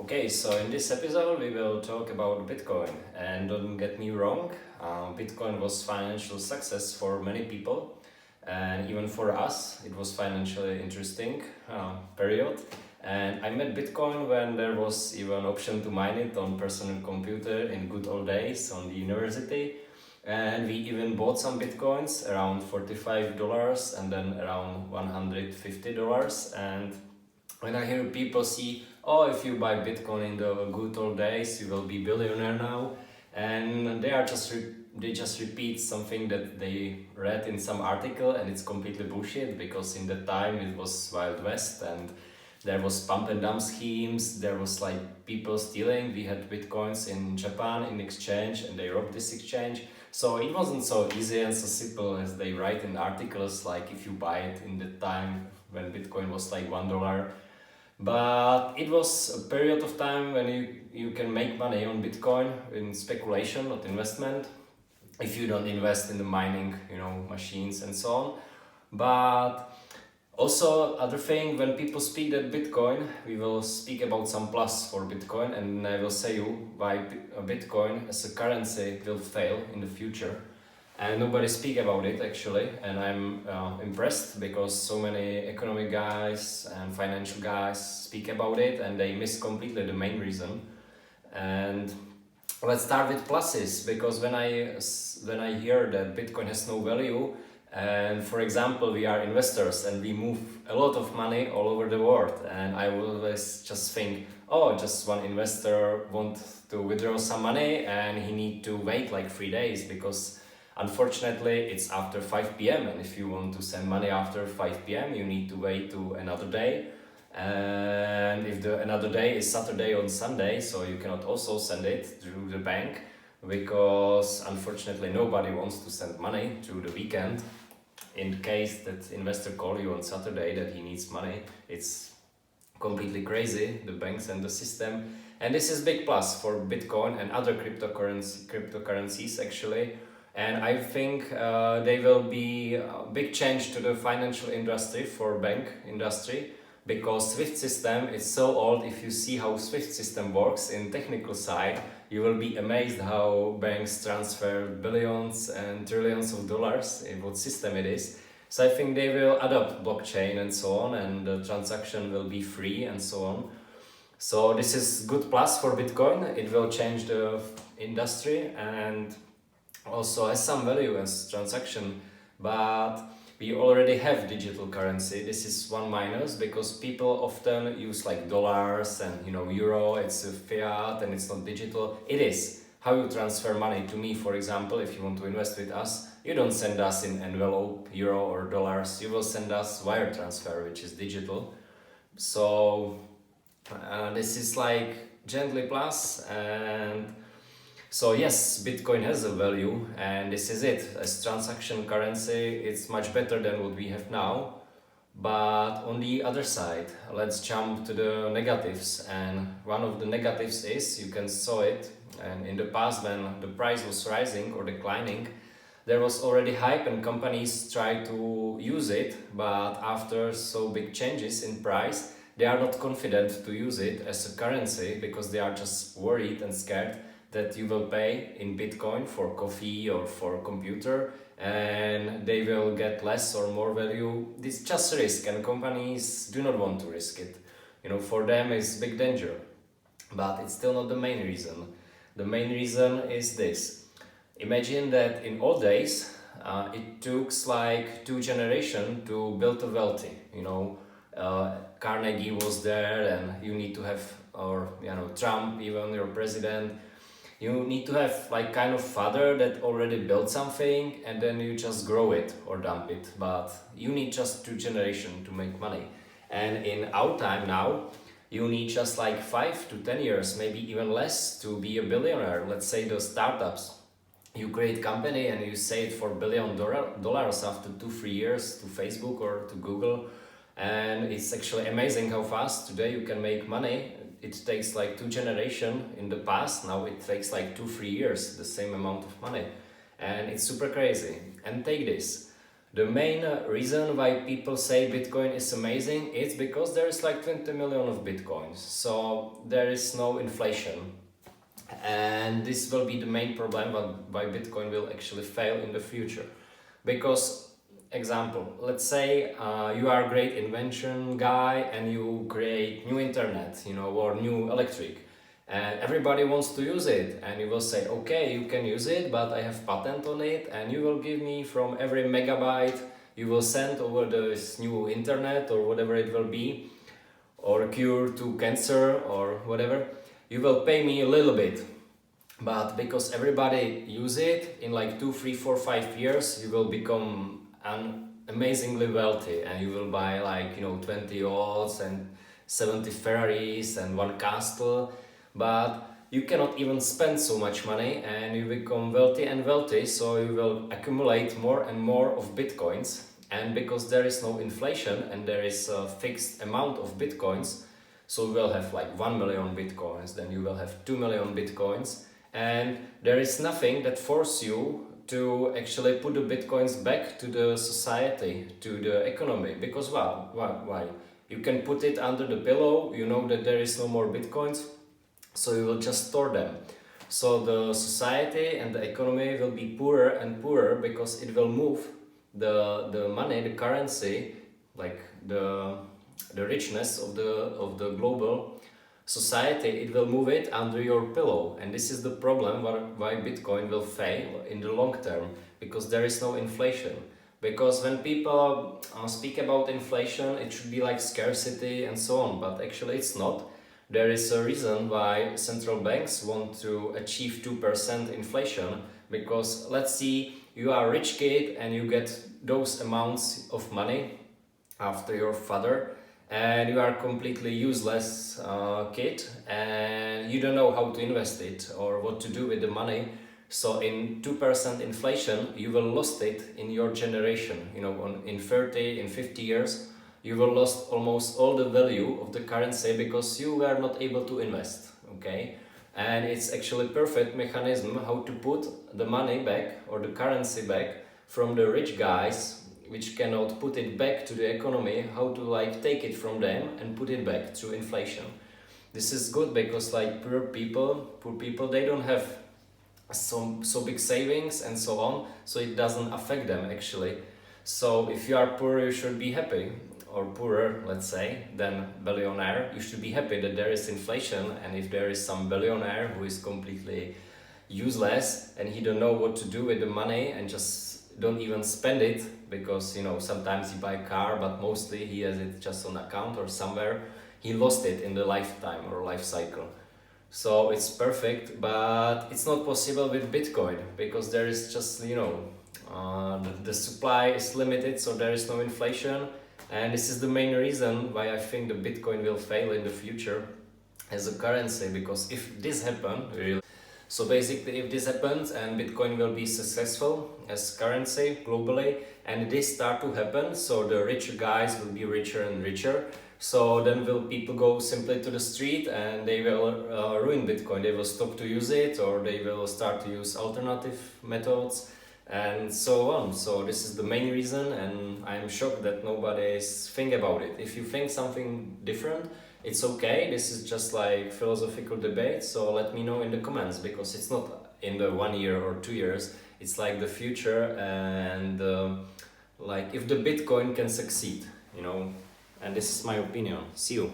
Okay, so in this episode we will talk about Bitcoin. And don't get me wrong, Bitcoin was financial success for many people, and even for us, it was financially interesting period. And I met Bitcoin when there was even option to mine it on personal computer in good old days on the university. And we even bought some Bitcoins around $45 and then around $150. And when I hear people see, oh, if you buy Bitcoin in the good old days, you will be billionaire now, and they just repeat something that they read in some article, and it's completely bullshit because in that time it was Wild West and there was pump and dump schemes. There was like people stealing. We had Bitcoins in Japan in exchange, and they robbed this exchange. So it wasn't so easy and so simple as they write in articles. Like if you buy it in the time when Bitcoin was like $1. But it was a period of time when you can make money on Bitcoin in speculation, not investment, if you don't invest in the mining, machines and so on. But also, other thing, when people speak that Bitcoin, we will speak about some plus for Bitcoin, and I will say you why Bitcoin as a currency will fail in the future. And nobody speak about it actually, and I'm impressed because so many economic guys and financial guys speak about it, and they miss completely the main reason. And let's start with pluses, because when I hear that Bitcoin has no value, and for example we are investors and we move a lot of money all over the world, and I will always just think, oh, just one investor want to withdraw some money and he need to wait like 3 days because unfortunately it's after 5 p.m. and if you want to send money after 5 p.m. you need to wait to another day, and if the another day is Saturday or Sunday, so you cannot also send it through the bank because unfortunately nobody wants to send money through the weekend. In case that investor call you on Saturday that he needs money, it's completely crazy, the banks and the system. And this is big plus for Bitcoin and other cryptocurrencies actually. And I think they will be a big change to the financial industry for bank industry, because Swift system is so old. If you see how Swift system works in technical side, you will be amazed how banks transfer billions and trillions of dollars in what system it is. So I think they will adopt blockchain and so on, and the transaction will be free and so on. So this is good plus for Bitcoin. It will change the industry and also has some value as transaction, but we already have digital currency. This is one minus because people often use like dollars and euro, it's a fiat and it's not digital. It is how you transfer money to me, for example. If you want to invest with us, you don't send us in envelope euro or dollars, you will send us wire transfer, which is digital. So this is like gently plus. And so yes, Bitcoin has a value, and this is it. As transaction currency, it's much better than what we have now. But on the other side, let's jump to the negatives. And one of the negatives is, you can saw it, and in the past when the price was rising or declining, there was already hype and companies tried to use it, but after so big changes in price, they are not confident to use it as a currency because they are just worried and scared that you will pay in Bitcoin for coffee or for computer and they will get less or more value. This is just risk, and companies do not want to risk it. For them it's big danger, but it's still not the main reason. The main reason is this. Imagine that in old days it took like 2 generations to build a wealthy. Carnegie was there, and you need to have, or Trump, even your president, you need to have like kind of father that already built something and then you just grow it or dump it, but you need just 2 generations to make money. And in our time now, you need just like 5 to 10 years, maybe even less, to be a billionaire. Let's say the startups, you create company and you sell it for $1 billion after 2-3 years to Facebook or to Google, and it's actually amazing how fast today you can make money. It takes like 2 generations in the past, now it takes like 2-3 years, the same amount of money, and it's super crazy. And take this, The main reason why people say Bitcoin is amazing is because there is like 20 million of Bitcoins, so there is no inflation. And this will be the main problem why Bitcoin will actually fail in the future. Because, example, let's say you are a great invention guy and you create new internet, or new electric, and everybody wants to use it, and you will say, okay, you can use it, but I have patent on it, and you will give me from every megabyte you will send over this new internet or whatever it will be, or cure to cancer or whatever, you will pay me a little bit. But because everybody use it, in like 2, 3, 4, 5 years you will become amazingly wealthy, and you will buy like 20 yachts and 70 Ferraris and one castle. But you cannot even spend so much money, and you become wealthy and wealthy, so you will accumulate more and more of Bitcoins. And because there is no inflation and there is a fixed amount of Bitcoins, so you will have like 1 million Bitcoins, then you will have 2 million Bitcoins, and there is nothing that forces you to actually put the Bitcoins back to the society, to the economy. Because why? You can put it under the pillow, you know that there is no more Bitcoins, so you will just store them. So the society and the economy will be poorer and poorer, because it will move the money, the currency, like the richness of the global society, it will move it under your pillow. And this is the problem why Bitcoin will fail in the long term, because there is no inflation. Because when people speak about inflation, it should be like scarcity and so on, but actually it's not. There is a reason why central banks want to achieve 2% inflation, because let's see, you are a rich kid and you get those amounts of money after your father, and you are completely useless kid, and you don't know how to invest it or what to do with the money. So in 2% inflation, you will lost it in your generation. In 30, in 50 years, you will lost almost all the value of the currency, because you were not able to invest. Okay, and it's actually perfect mechanism how to put the money back or the currency back from the rich guys, which cannot put it back to the economy, how to like take it from them and put it back through inflation. This is good, because like poor people, they don't have so big savings and so on, so it doesn't affect them actually. So if you are poor, you should be happy, or poorer, let's say, than billionaire, you should be happy that there is inflation. And if there is some billionaire who is completely useless and he don't know what to do with the money and just don't even spend it, because sometimes he buy a car, but mostly he has it just on account or somewhere, he lost it in the lifetime or life cycle. So it's perfect, but it's not possible with Bitcoin, because there is just the supply is limited, so there is no inflation. And this is the main reason why I think the Bitcoin will fail in the future as a currency, because if this happens, so basically if this happens and Bitcoin will be successful as currency globally, and this start to happen, so the richer guys will be richer and richer, so then will people go simply to the street and they will ruin Bitcoin, they will stop to use it, or they will start to use alternative methods, and so on. So this is the main reason, and I'm shocked that nobody is thinking about it. If you think something different, it's okay, this is just like philosophical debate, so let me know in the comments, because it's not in the 1 year or 2 years, it's like the future, and like if the Bitcoin can succeed, and this is my opinion. See you.